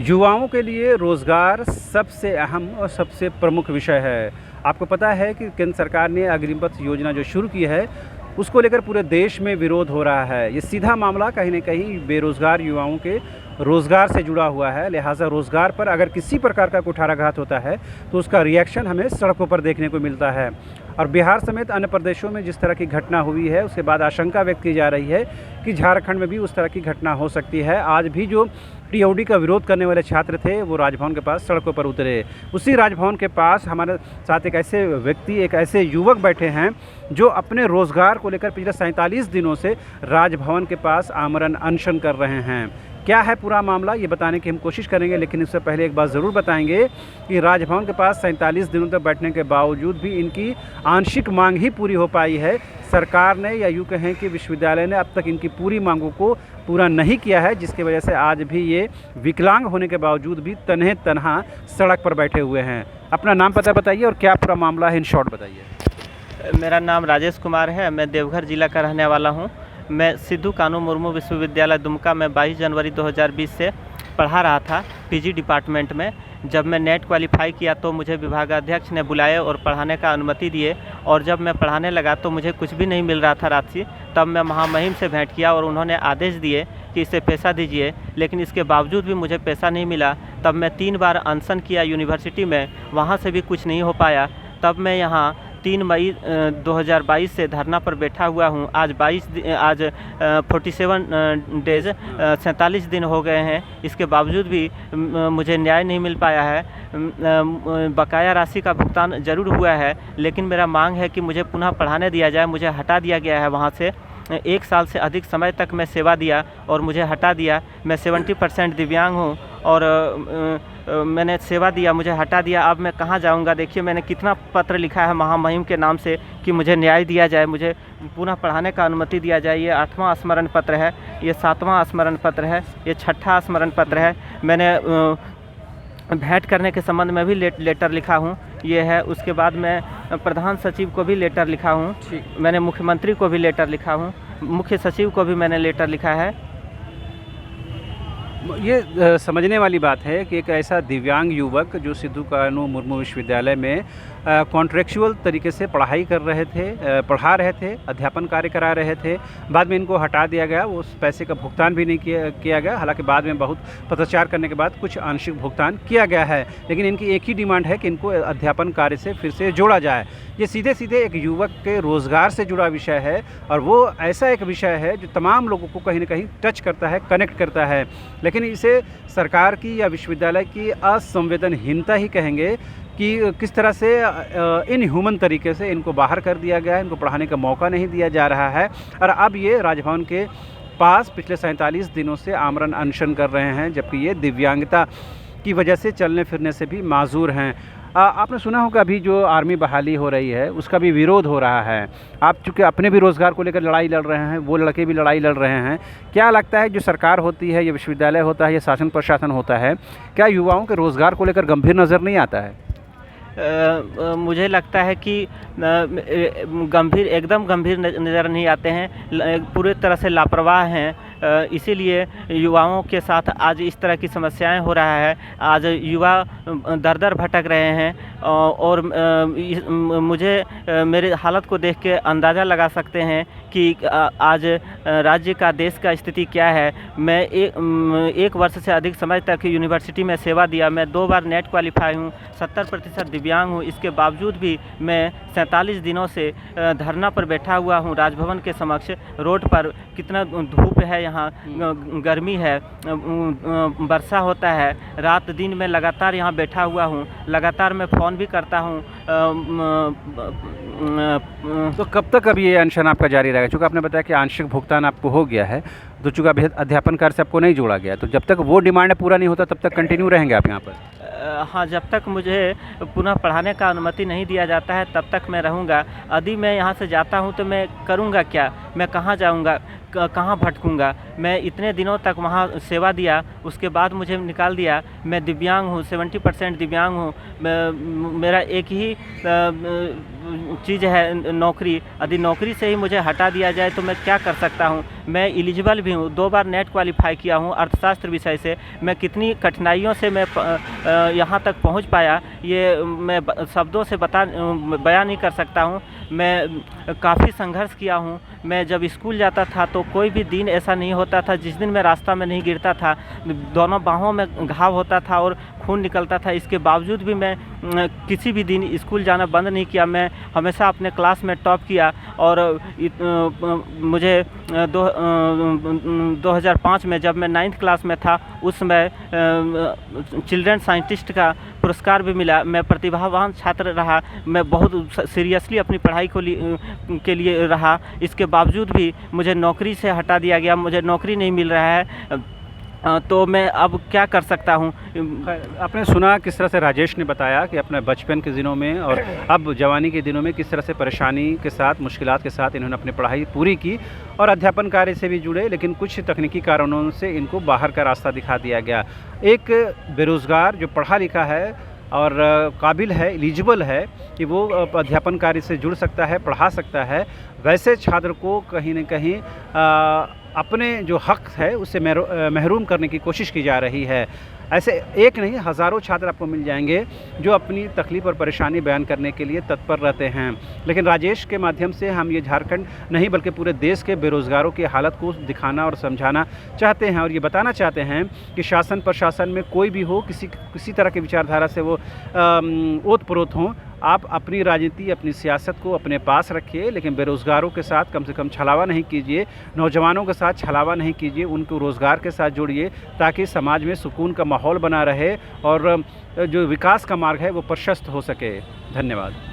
युवाओं के लिए रोज़गार सबसे अहम और सबसे प्रमुख विषय है। आपको पता है कि केंद्र सरकार ने अग्निपथ योजना जो शुरू की है, उसको लेकर पूरे देश में विरोध हो रहा है। ये सीधा मामला कहीं न कहीं बेरोज़गार युवाओं के रोज़गार से जुड़ा हुआ है। लिहाज़ा रोज़गार पर अगर किसी प्रकार का कुठाराघात होता है, तो उसका रिएक्शन हमें सड़कों पर देखने को मिलता है। और बिहार समेत अन्य प्रदेशों में जिस तरह की घटना हुई है, उसके बाद आशंका व्यक्त की जा रही है कि झारखंड में भी उस तरह की घटना हो सकती है। आज भी जो टीओडी का विरोध करने वाले छात्र थे, वो राजभवन के पास सड़कों पर उतरे। उसी राजभवन के पास हमारे साथ एक ऐसे व्यक्ति, एक ऐसे युवक बैठे हैं जो अपने रोज़गार को लेकर पिछले 47 दिनों से राजभवन के पास आमरण अनशन कर रहे हैं। क्या है पूरा मामला, ये बताने की हम कोशिश करेंगे, लेकिन इससे पहले एक बात ज़रूर बताएंगे कि राजभवन के पास 47 दिनों तक बैठने के बावजूद भी इनकी आंशिक मांग ही पूरी हो पाई है। सरकार ने, या यूँ कहें कि विश्वविद्यालय ने, अब तक इनकी पूरी मांगों को पूरा नहीं किया है, जिसकी वजह से आज भी ये विकलांग होने के बावजूद भी तन्हे तनहा सड़क पर बैठे हुए हैं। अपना नाम पता बताइए और क्या पूरा मामला है, इन शॉर्ट बताइए। मेरा नाम राजेश कुमार है। मैं देवघर जिला का रहने वाला हूं। मैं सिद्धू कानू मुर्मू विश्वविद्यालय दुमका में 22 जनवरी 2020 से पढ़ा रहा था पीजी डिपार्टमेंट में। जब मैं नेट क्वालिफाई किया तो मुझे विभागाध्यक्ष ने बुलाया और पढ़ाने का अनुमति दिए, और जब मैं पढ़ाने लगा तो मुझे कुछ भी नहीं मिल रहा था राशि। तब मैं महामहिम से भेंट किया और उन्होंने आदेश दिए कि इसे पैसा दीजिए, लेकिन इसके बावजूद भी मुझे पैसा नहीं मिला। तब मैं 3 बार अनशन किया यूनिवर्सिटी में, वहाँ से भी कुछ नहीं हो पाया। तब मैं यहाँ 3 मई 2022 से धरना पर बैठा हुआ हूँ। आज 47 डेज 47 दिन हो गए हैं। इसके बावजूद भी मुझे न्याय नहीं मिल पाया है। बकाया राशि का भुगतान ज़रूर हुआ है, लेकिन मेरा मांग है कि मुझे पुनः पढ़ाने दिया जाए। मुझे हटा दिया गया है वहाँ से। 1 साल से अधिक समय तक मैं सेवा दिया और मुझे हटा दिया। मैं 70% दिव्यांग हूँ और मैंने सेवा दिया, मुझे हटा दिया। अब मैं कहाँ जाऊँगा? देखिए, मैंने कितना पत्र लिखा है महामहिम के नाम से कि मुझे न्याय दिया जाए, मुझे पुनः पढ़ाने का अनुमति दिया जाए। ये 8वां स्मरण पत्र है, ये 7वां स्मरण पत्र है, ये 6ठा स्मरण पत्र है। मैंने भेंट करने के संबंध में भी लेटर लिखा हूँ, ये है। उसके बाद मैं प्रधान सचिव को भी लेटर लिखा हूँ। मैंने मुख्यमंत्री को भी लेटर लिखा हूँ, मुख्य सचिव को भी मैंने लेटर लिखा है। ये समझने वाली बात है कि एक ऐसा दिव्यांग युवक जो सिद्धू कानू मुर्मू विश्वविद्यालय में कॉन्ट्रेक्चुअल तरीके से पढ़ाई कर रहे थे, पढ़ा रहे थे, अध्यापन कार्य करा रहे थे, बाद में इनको हटा दिया गया। वो उस पैसे का भुगतान भी नहीं किया गया। हालांकि बाद में बहुत पत्राचार करने के बाद कुछ आंशिक भुगतान किया गया है, लेकिन इनकी एक ही डिमांड है कि इनको अध्यापन कार्य से फिर से जोड़ा जाए। ये सीधे सीधे एक युवक के रोज़गार से जुड़ा विषय है, और वो ऐसा एक विषय है जो तमाम लोगों को कहीं ना कहीं टच करता है, कनेक्ट करता है। लेकिन इसे सरकार की या विश्वविद्यालय की असंवेदनहीनता ही कहेंगे कि किस तरह से इनह्यूमन तरीके से इनको बाहर कर दिया गया है, इनको पढ़ाने का मौका नहीं दिया जा रहा है। और अब ये राजभवन के पास पिछले 47 दिनों से आमरण अनशन कर रहे हैं, जबकि ये दिव्यांगता की वजह से चलने फिरने से भी माजूर हैं। आपने सुना होगा अभी जो आर्मी बहाली हो रही है, उसका भी विरोध हो रहा है। आप चूँकि अपने भी रोज़गार को लेकर लड़ाई लड़ रहे हैं, वो लड़के भी लड़ाई लड़ रहे हैं। क्या लगता है, जो सरकार होती है, ये विश्वविद्यालय होता है, ये शासन प्रशासन होता है, क्या युवाओं के रोज़गार को लेकर गंभीर नज़र नहीं आता है? मुझे लगता है कि एकदम गंभीर नज़र नहीं आते हैं, पूरी तरह से लापरवाह हैं। इसीलिए युवाओं के साथ आज इस तरह की समस्याएं हो रहा है। आज युवा दर दर भटक रहे हैं, और मुझे मेरे हालत को देख के अंदाज़ा लगा सकते हैं कि आज राज्य का, देश का स्थिति क्या है। मैं 1 वर्ष से अधिक समय तक यूनिवर्सिटी में सेवा दिया। मैं 2 बार नेट क्वालिफाई हूँ, 70% दिव्यांग हूँ। इसके बावजूद भी मैं 47 दिनों से धरना पर बैठा हुआ हूँ राजभवन के समक्ष। रोड पर कितना धूप है, यहाँ गर्मी है, वर्षा होता है, रात दिन में लगातार यहाँ बैठा हुआ हूँ। लगातार मैं फ़ोन भी करता हूँ। तो कब तक अब ये अनशन आपका जारी रहेगा? चूँकि आपने बताया कि आंशिक भुगतान आपको हो गया है, तो चूँकि अभी अध्यापन कार्य से आपको नहीं जोड़ा गया, तो जब तक वो डिमांड पूरा नहीं होता तब तक कंटिन्यू रहेंगे आप यहाँ पर? हाँ, जब तक मुझे पुनः पढ़ाने का अनुमति नहीं दिया जाता है तब तक मैं रहूँगा। यदि मैं यहाँ से जाता हूँ तो मैं करूँगा क्या? मैं कहाँ जाऊँगा? कहाँ भटकूंगा। मैं इतने दिनों तक वहाँ सेवा दिया, उसके बाद मुझे निकाल दिया। मैं दिव्यांग हूँ, 70% दिव्यांग हूँ। मेरा एक ही चीज़ है नौकरी। यदि नौकरी से ही मुझे हटा दिया जाए तो मैं क्या कर सकता हूँ। मैं एलिजिबल भी हूँ, 2 बार नेट क्वालिफाई किया हूँ अर्थशास्त्र विषय से। मैं कितनी कठिनाइयों से मैं यहाँ तक पहुँच पाया, ये मैं शब्दों से बयान नहीं कर सकता हूँ। मैं काफ़ी संघर्ष किया हूँ। मैं जब स्कूल जाता था तो कोई भी दिन ऐसा नहीं होता था जिस दिन मैं रास्ता में नहीं गिरता था। दोनों बाहों में घाव होता था और खून निकलता था। इसके बावजूद भी मैं किसी भी दिन स्कूल जाना बंद नहीं किया। मैं हमेशा अपने क्लास में टॉप किया और मुझे 2005 में जब मैं 9th क्लास में था उस समय चिल्ड्रन साइंटिस्ट का पुरस्कार भी मिला। मैं प्रतिभावान छात्र रहा। मैं बहुत सीरियसली अपनी पढ़ाई के लिए रहा। इसके बावजूद भी मुझे नौकरी से हटा दिया गया, मुझे नौकरी नहीं मिल रहा है। तो मैं अब क्या कर सकता हूँ। आपने सुना किस तरह से राजेश ने बताया कि अपने बचपन के दिनों में और अब जवानी के दिनों में किस तरह से परेशानी के साथ, मुश्किलात के साथ इन्होंने अपनी पढ़ाई पूरी की और अध्यापन कार्य से भी जुड़े, लेकिन कुछ तकनीकी कारणों से इनको बाहर का रास्ता दिखा दिया गया। एक बेरोज़गार जो पढ़ा लिखा है और काबिल है, एलिजिबल है कि वो अध्यापन कार्य से जुड़ सकता है, पढ़ा सकता है, वैसे छात्र को कहीं न कहीं अपने जो हक़ है उससे महरूम करने की कोशिश की जा रही है। ऐसे एक नहीं, हज़ारों छात्र आपको मिल जाएंगे जो अपनी तकलीफ़ और परेशानी बयान करने के लिए तत्पर रहते हैं। लेकिन राजेश के माध्यम से हम ये झारखंड नहीं बल्कि पूरे देश के बेरोज़गारों की हालत को दिखाना और समझाना चाहते हैं और ये बताना चाहते हैं कि शासन प्रशासन में कोई भी हो, किसी तरह की विचारधारा से वो ओत-प्रोत हों, आप अपनी राजनीति, अपनी सियासत को अपने पास रखिए, लेकिन बेरोज़गारों के साथ कम से कम छलावा नहीं कीजिए, नौजवानों के साथ छलावा नहीं कीजिए, उनको रोज़गार के साथ जोड़िए ताकि समाज में सुकून का माहौल बना रहे और जो विकास का मार्ग है वो प्रशस्त हो सके। धन्यवाद।